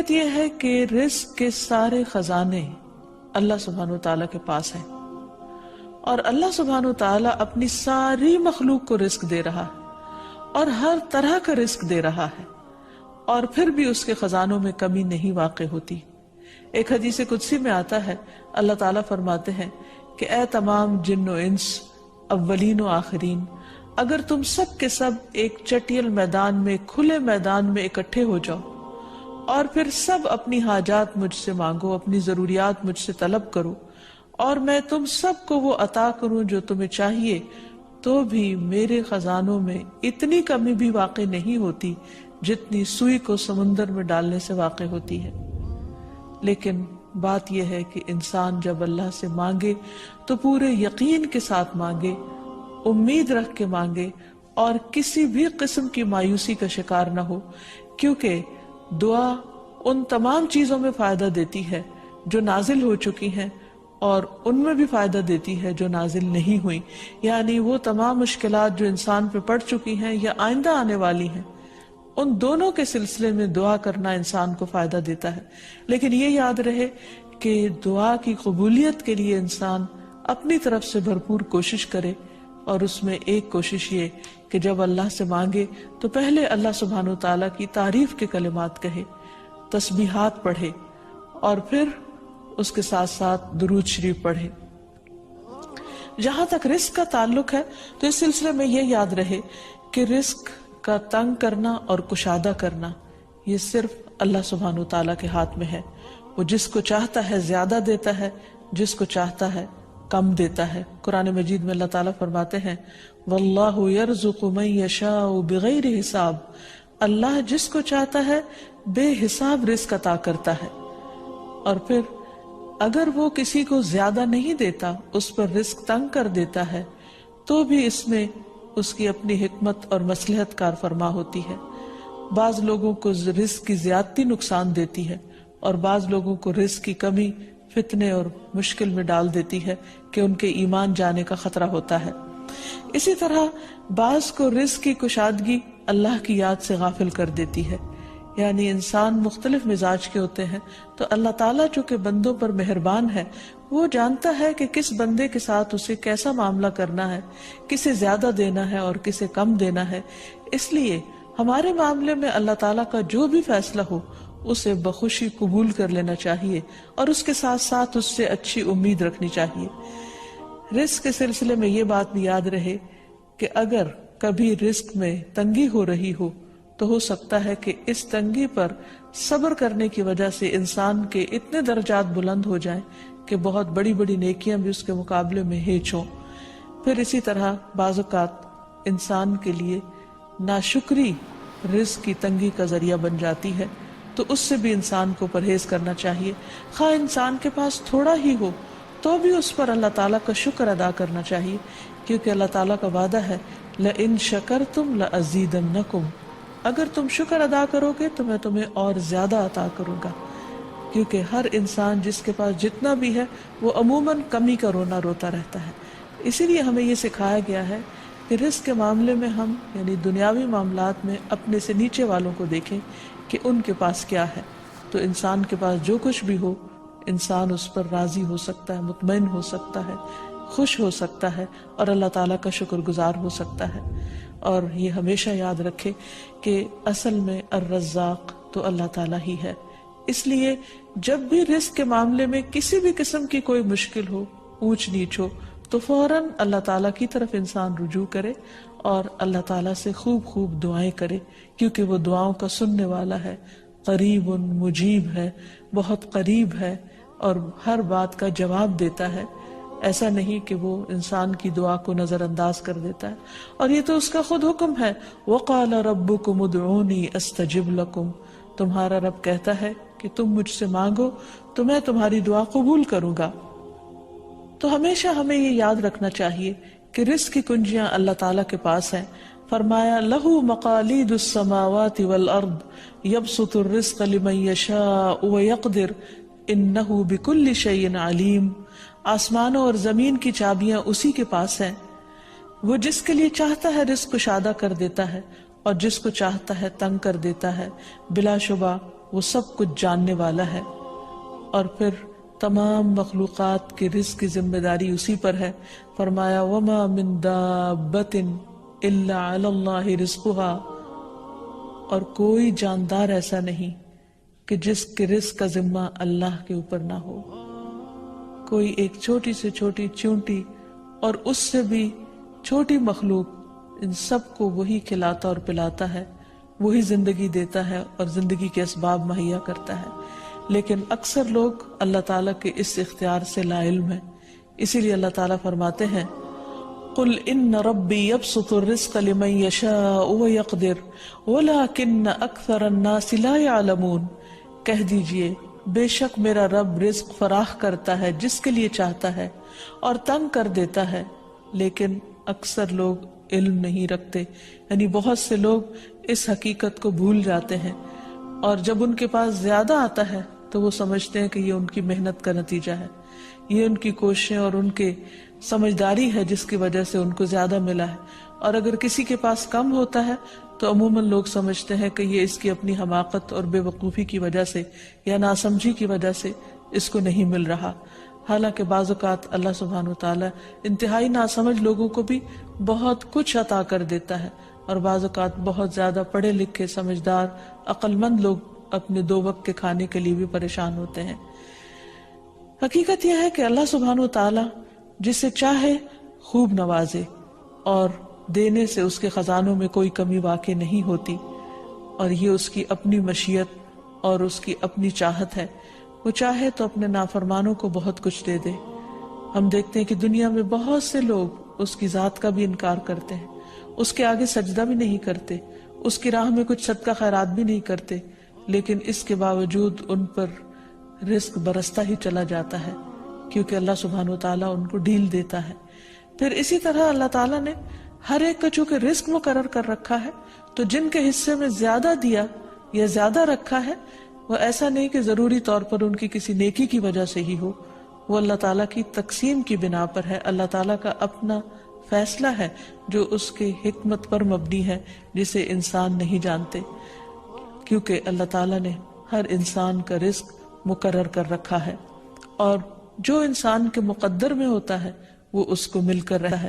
حقیقت یہ ہے کہ رزق کے سارے خزانے اللہ سبحانہ وتعالیٰ کے پاس ہیں، اور اللہ سبحانہ وتعالیٰ اپنی ساری مخلوق کو رزق دے رہا ہے اور ہر طرح کا رزق دے رہا ہے، اور پھر بھی اس کے خزانوں میں کمی نہیں واقع ہوتی۔ ایک حدیث قدسی میں آتا ہے، اللہ تعالیٰ فرماتے ہیں کہ اے تمام جن و انس، اولین و آخرین، اگر تم سب کے سب ایک چٹیل میدان میں، کھلے میدان میں اکٹھے ہو جاؤ اور پھر سب اپنی حاجات مجھ سے مانگو، اپنی ضروریات مجھ سے طلب کرو، اور میں تم سب کو وہ عطا کروں جو تمہیں چاہیے، تو بھی میرے خزانوں میں اتنی کمی بھی واقع نہیں ہوتی جتنی سوئی کو سمندر میں ڈالنے سے واقع ہوتی ہے۔ لیکن بات یہ ہے کہ انسان جب اللہ سے مانگے تو پورے یقین کے ساتھ مانگے، امید رکھ کے مانگے، اور کسی بھی قسم کی مایوسی کا شکار نہ ہو، کیونکہ دعا ان تمام چیزوں میں فائدہ دیتی ہے جو نازل ہو چکی ہیں، اور ان میں بھی فائدہ دیتی ہے جو نازل نہیں ہوئی، یعنی وہ تمام مشکلات جو انسان پہ پڑ چکی ہیں یا آئندہ آنے والی ہیں، ان دونوں کے سلسلے میں دعا کرنا انسان کو فائدہ دیتا ہے۔ لیکن یہ یاد رہے کہ دعا کی قبولیت کے لیے انسان اپنی طرف سے بھرپور کوشش کرے، اور اس میں ایک کوشش یہ کہ جب اللہ سے مانگے تو پہلے اللہ سبحانہ وتعالیٰ کی تعریف کے کلمات کہے، تسبیحات پڑھے، اور پھر اس کے ساتھ ساتھ درود شریف پڑھے۔ جہاں تک رزق کا تعلق ہے تو اس سلسلے میں یہ یاد رہے کہ رزق کا تنگ کرنا اور کشادہ کرنا یہ صرف اللہ سبحانہ وتعالیٰ کے ہاتھ میں ہے۔ وہ جس کو چاہتا ہے زیادہ دیتا ہے، جس کو چاہتا ہے کم دیتا ہے۔ قرآن مجید میں اللہ تعالیٰ فرماتے ہیں واللہ یرزق من یشاء بغیر حساب، اللہ جس کو چاہتا ہے بے حساب رزق عطا کرتا ہے، اور پھر اگر وہ کسی کو زیادہ نہیں دیتا، اس پر رزق تنگ کر دیتا ہے، تو بھی اس میں اس کی اپنی حکمت اور مصلحت کار فرما ہوتی ہے۔ بعض لوگوں کو رزق کی زیادتی نقصان دیتی ہے، اور بعض لوگوں کو رزق کی کمی فتنے اور مشکل میں ڈال دیتی ہے کہ ان کے ایمان جانے کا خطرہ ہوتا ہے۔ اسی طرح بعض کو رزق کی کشادگی اللہ کی یاد سے غافل کر دیتی ہے، یعنی انسان مختلف مزاج کے ہوتے ہیں، تو اللہ تعالیٰ چونکہ بندوں پر مہربان ہے، وہ جانتا ہے کہ کس بندے کے ساتھ اسے کیسا معاملہ کرنا ہے، کسے زیادہ دینا ہے اور کسے کم دینا ہے۔ اس لیے ہمارے معاملے میں اللہ تعالیٰ کا جو بھی فیصلہ ہو اسے بخوشی قبول کر لینا چاہیے، اور اس کے ساتھ ساتھ اس سے اچھی امید رکھنی چاہیے۔ رزق کے سلسلے میں یہ بات بھی یاد رہے کہ اگر کبھی رزق میں تنگی ہو رہی ہو تو ہو سکتا ہے کہ اس تنگی پر صبر کرنے کی وجہ سے انسان کے اتنے درجات بلند ہو جائیں کہ بہت بڑی بڑی نیکیاں بھی اس کے مقابلے میں ہیچ ہوں۔ پھر اسی طرح بعض اوقات انسان کے لیے ناشکری رزق کی تنگی کا ذریعہ بن جاتی ہے، تو اس سے بھی انسان کو پرہیز کرنا چاہیے۔ خواہ انسان کے پاس تھوڑا ہی ہو تو بھی اس پر اللہ تعالیٰ کا شکر ادا کرنا چاہیے، کیونکہ اللہ تعالیٰ کا وعدہ ہے لَإِن شَكَرْتُمْ لَأَزِيدَنَّكُمْ، اگر تم شکر ادا کرو گے تو میں تمہیں اور زیادہ عطا کروں گا۔ کیونکہ ہر انسان جس کے پاس جتنا بھی ہے وہ عموماً کمی کا رونا روتا رہتا ہے۔ اسی لیے ہمیں یہ سکھایا گیا ہے کہ رزق کے معاملے میں ہم یعنی دنیاوی معاملات میں اپنے سے نیچے والوں کو دیکھیں کہ ان کے پاس کیا ہے، تو انسان کے پاس جو کچھ بھی ہو انسان اس پر راضی ہو سکتا ہے، مطمئن ہو سکتا ہے، خوش ہو سکتا ہے، اور اللہ تعالیٰ کا شکر گزار ہو سکتا ہے۔ اور یہ ہمیشہ یاد رکھے کہ اصل میں الرزاق تو اللہ تعالیٰ ہی ہے۔ اس لیے جب بھی رزق کے معاملے میں کسی بھی قسم کی کوئی مشکل ہو، اونچ نیچ ہو، تو فوراً اللہ تعالیٰ کی طرف انسان رجوع کرے اور اللہ تعالیٰ سے خوب خوب دعائیں کرے، کیونکہ وہ دعاؤں کا سننے والا ہے، قریب مجیب ہے، بہت قریب ہے اور ہر بات کا جواب دیتا ہے۔ ایسا نہیں کہ وہ انسان کی دعا کو نظر انداز کر دیتا ہے، اور یہ تو اس کا خود حکم ہے، وَقَالَ رَبُّكُمُ ادْعُونِي أَسْتَجِبْ لَكُمْ، تمہارا رب کہتا ہے کہ تم مجھ سے مانگو تو میں تمہاری دعا قبول کروں گا۔ تو ہمیشہ ہمیں یہ یاد رکھنا چاہیے کہ رزق کی کنجیاں اللہ تعالیٰ کے پاس ہیں۔ فرمایا لَهُ مَقَالِيدُ السَّمَاوَاتِ وَالْأَرْضِ يَبْسُطُ الرِّزْقَ لِمَن يَشَاءُ وَيَقْدِرُ إِنَّهُ بِكُلِّ شَيْءٍ عَلِيمٌ، آسمانوں اور زمین کی چابیاں اسی کے پاس ہیں، وہ جس کے لیے چاہتا ہے رزق کشادہ کر دیتا ہے اور جس کو چاہتا ہے تنگ کر دیتا ہے۔ بلا شبہ وہ سب کچھ جاننے والا ہے. اور پھر تمام مخلوقات کے رزق کی ذمہ داری اسی پر ہے. فرمایا وما من دابۃ الا علی اللہ رزقها، اور کوئی جاندار ایسا نہیں کہ جس کے رزق کا ذمہ اللہ کے اوپر نہ ہو. کوئی ایک چھوٹی سے چھوٹی چونٹی اور اس سے بھی چھوٹی مخلوق، ان سب کو وہی کھلاتا اور پلاتا ہے، وہی زندگی دیتا ہے اور زندگی کے اسباب مہیا کرتا ہے. لیکن اکثر لوگ اللہ تعالیٰ کے اس اختیار سے لا علم ہیں. اسی لیے اللہ تعالیٰ فرماتے ہیں قل ان ربی یبسط الرزق لمن یشاء ویقدر ولکن اکثر الناس لا یعلمون. کہہ دیجئے بے شک میرا رب رزق فراخ کرتا ہے جس کے لیے چاہتا ہے اور تنگ کر دیتا ہے، لیکن اکثر لوگ علم نہیں رکھتے. یعنی بہت سے لوگ اس حقیقت کو بھول جاتے ہیں، اور جب ان کے پاس زیادہ آتا ہے تو وہ سمجھتے ہیں کہ یہ ان کی محنت کا نتیجہ ہے، یہ ان کی کوششیں اور ان کے سمجھداری ہے جس کی وجہ سے ان کو زیادہ ملا ہے. اور اگر کسی کے پاس کم ہوتا ہے تو عموماً لوگ سمجھتے ہیں کہ یہ اس کی اپنی حماقت اور بے وقوفی کی وجہ سے یا ناسمجھی کی وجہ سے اس کو نہیں مل رہا. حالانکہ بعض اوقات اللہ سبحانہ وتعالی انتہائی ناسمجھ لوگوں کو بھی بہت کچھ عطا کر دیتا ہے، اور بعض اوقات بہت زیادہ پڑھے لکھے سمجھدار عقل مند لوگ اپنے 2 وقت کے کھانے کے لیے بھی پریشان ہوتے ہیں. حقیقت یہ ہے کہ اللہ سبحانہ وتعالی جسے چاہے خوب نوازے، اور دینے سے اس کے خزانوں میں کوئی کمی واقع نہیں ہوتی، اور یہ اس کی اپنی مشیت اور اس کی اپنی چاہت ہے. وہ چاہے تو اپنے نافرمانوں کو بہت کچھ دے دے. ہم دیکھتے ہیں کہ دنیا میں بہت سے لوگ اس کی ذات کا بھی انکار کرتے ہیں، اس کے آگے سجدہ بھی نہیں کرتے، اس کی راہ میں کچھ صدقہ خیرات بھی نہیں کرتے، لیکن اس کے باوجود ان پر رزق برستا ہی چلا جاتا ہے، کیونکہ اللہ سبحانہ وتعالیٰ ان کو ڈھیل دیتا ہے. پھر اسی طرح اللہ تعالیٰ نے ہر ایک کا چونکہ رزق مقرر کر رکھا ہے، تو جن کے حصے میں زیادہ دیا یا زیادہ رکھا ہے، وہ ایسا نہیں کہ ضروری طور پر ان کی کسی نیکی کی وجہ سے ہی ہو، وہ اللہ تعالیٰ کی تقسیم کی بنا پر ہے. اللہ تعالیٰ کا اپنا فیصلہ ہے جو اس کے حکمت پر مبنی ہے، جسے انسان نہیں جانتے، کیونکہ اللہ تعالیٰ نے ہر انسان کا رزق مقرر کر رکھا ہے، اور جو انسان کے مقدر میں ہوتا ہے وہ اس کو مل کر رہا ہے.